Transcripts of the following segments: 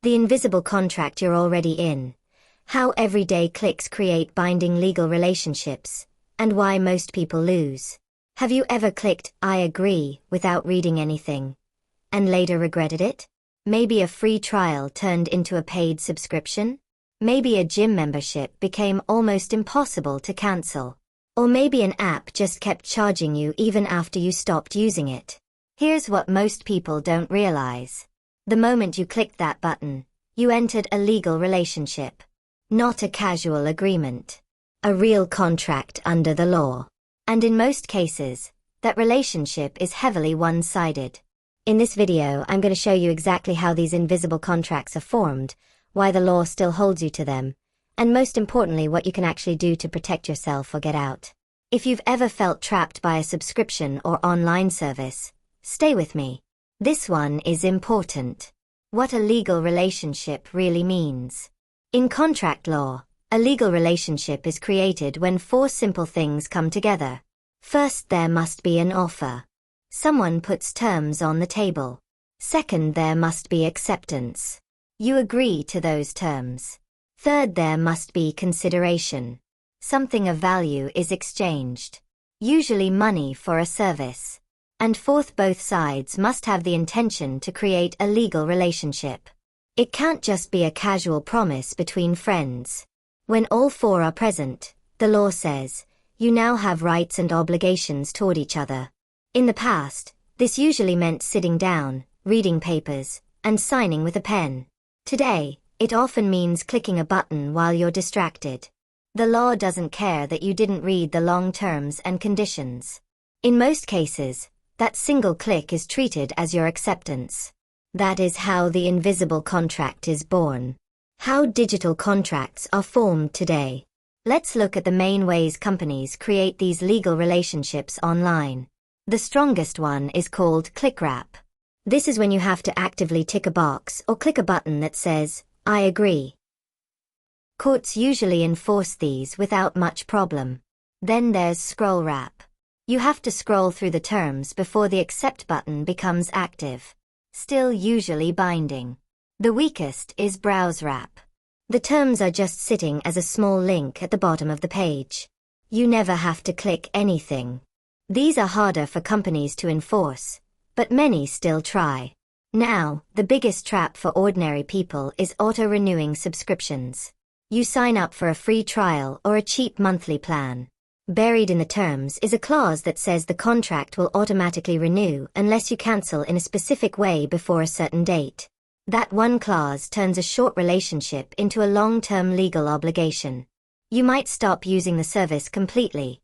the invisible contract you're already in, how everyday clicks create binding legal relationships, and why most people lose. Have you ever clicked "I agree" without reading anything, and later regretted it? Maybe a free trial turned into a paid subscription? Maybe a gym membership became almost impossible to cancel. Or maybe an app just kept charging you even after you stopped using it. Here's what most people don't realize. The moment you clicked that button, you entered a legal relationship. Not a casual agreement. A real contract under the law. And in most cases, that relationship is heavily one-sided. In this video, I'm going to show you exactly how these invisible contracts are formed, why the law still holds you to them, and most importantly, what you can actually do to protect yourself or get out. If you've ever felt trapped by a subscription or online service, stay with me. This one is important. What a legal relationship really means. In contract law, a legal relationship is created when four simple things come together. First, there must be an offer. Someone puts terms on the table. Second, there must be acceptance. You agree to those terms. Third, there must be consideration. Something of value is exchanged. Usually money for a service. And fourth, both sides must have the intention to create a legal relationship. It can't just be a casual promise between friends. When all four are present, the law says, you now have rights and obligations toward each other. In the past, this usually meant sitting down, reading papers, and signing with a pen. Today, it often means clicking a button while you're distracted. The law doesn't care that you didn't read the long terms and conditions. In most cases, that single click is treated as your acceptance. That is how the invisible contract is born. How digital contracts are formed today. Let's look at the main ways companies create these legal relationships online. The strongest one is called clickwrap. This is when you have to actively tick a box or click a button that says, I agree. Courts usually enforce these without much problem. Then there's scrollwrap. You have to scroll through the terms before the accept button becomes active. Still usually binding. The weakest is browsewrap. The terms are just sitting as a small link at the bottom of the page. You never have to click anything. These are harder for companies to enforce, but many still try. Now, the biggest trap for ordinary people is auto-renewing subscriptions. You sign up for a free trial or a cheap monthly plan. Buried in the terms is a clause that says the contract will automatically renew unless you cancel in a specific way before a certain date. That one clause turns a short relationship into a long-term legal obligation. You might stop using the service completely,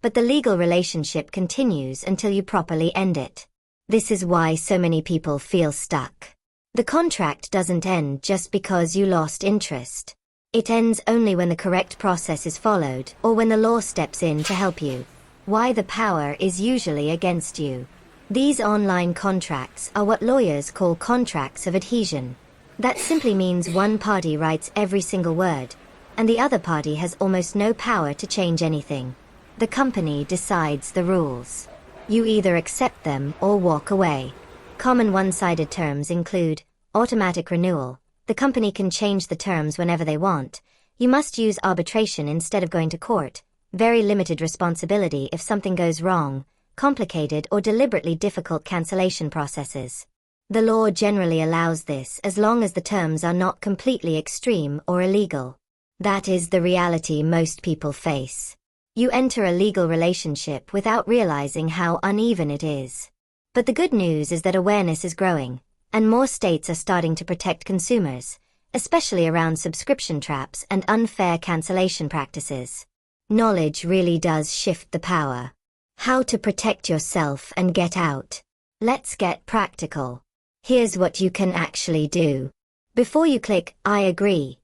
but the legal relationship continues until you properly end it. This is why so many people feel stuck. The contract doesn't end just because you lost interest. It ends only when the correct process is followed or when the law steps in to help you. Why the power is usually against you. These online contracts are what lawyers call contracts of adhesion. That simply means one party writes every single word, and the other party has almost no power to change anything. The company decides the rules. You either accept them or walk away. Common one-sided terms include automatic renewal. The company can change the terms whenever they want. You must use arbitration instead of going to court. Very limited responsibility if something goes wrong. Complicated or deliberately difficult cancellation processes. The law generally allows this as long as the terms are not completely extreme or illegal. That is the reality most people face. You enter a legal relationship without realizing how uneven it is. But the good news is that awareness is growing, and more states are starting to protect consumers, especially around subscription traps and unfair cancellation practices. Knowledge really does shift the power. How to protect yourself and get out. Let's get practical. Here's what you can actually do. Before you click I agree,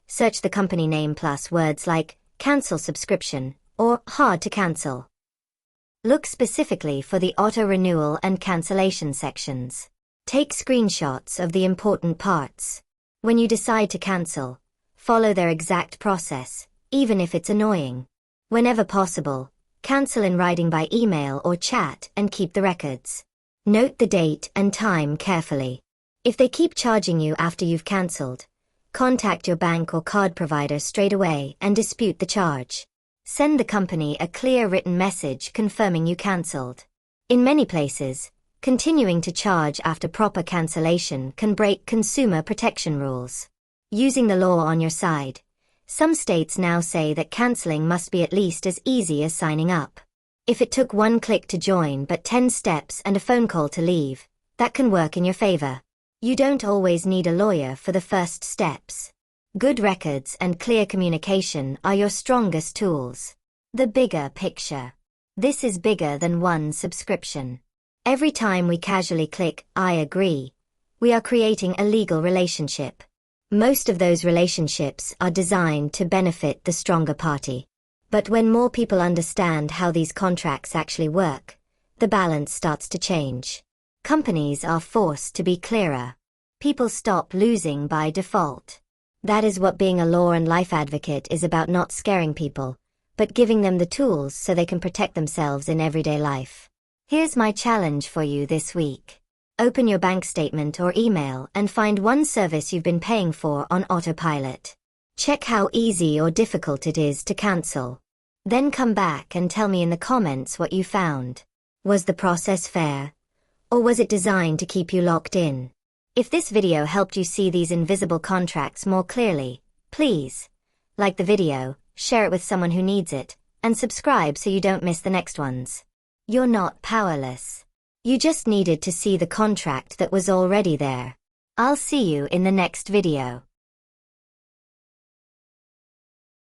search the company name plus words like cancel subscription or hard to cancel. Look specifically for the auto-renewal and cancellation sections. Take screenshots of the important parts. When you decide to cancel, follow their exact process, even if it's annoying. Whenever possible, cancel in writing by email or chat and keep the records. Note the date and time carefully. If they keep charging you after you've cancelled, contact your bank or card provider straight away and dispute the charge. Send the company a clear written message confirming you cancelled. In many places, continuing to charge after proper cancellation can break consumer protection rules. Using the law on your side, some states now say that cancelling must be at least as easy as signing up. If it took 1 click to join but 10 steps and a phone call to leave, that can work in your favor. You don't always need a lawyer for the first steps. Good records and clear communication are your strongest tools. The bigger picture. This is bigger than one subscription. Every time we casually click I agree, we are creating a legal relationship. Most of those relationships are designed to benefit the stronger party. But when more people understand how these contracts actually work, the balance starts to change. Companies are forced to be clearer. People stop losing by default. That is what being a law and life advocate is about, not scaring people, but giving them the tools so they can protect themselves in everyday life. Here's my challenge for you this week. Open your bank statement or email and find one service you've been paying for on autopilot. Check how easy or difficult it is to cancel. Then come back and tell me in the comments what you found. Was the process fair? Or was it designed to keep you locked in? If this video helped you see these invisible contracts more clearly, please like the video, share it with someone who needs it, and subscribe so you don't miss the next ones. You're not powerless. You just needed to see the contract that was already there. I'll see you in the next video.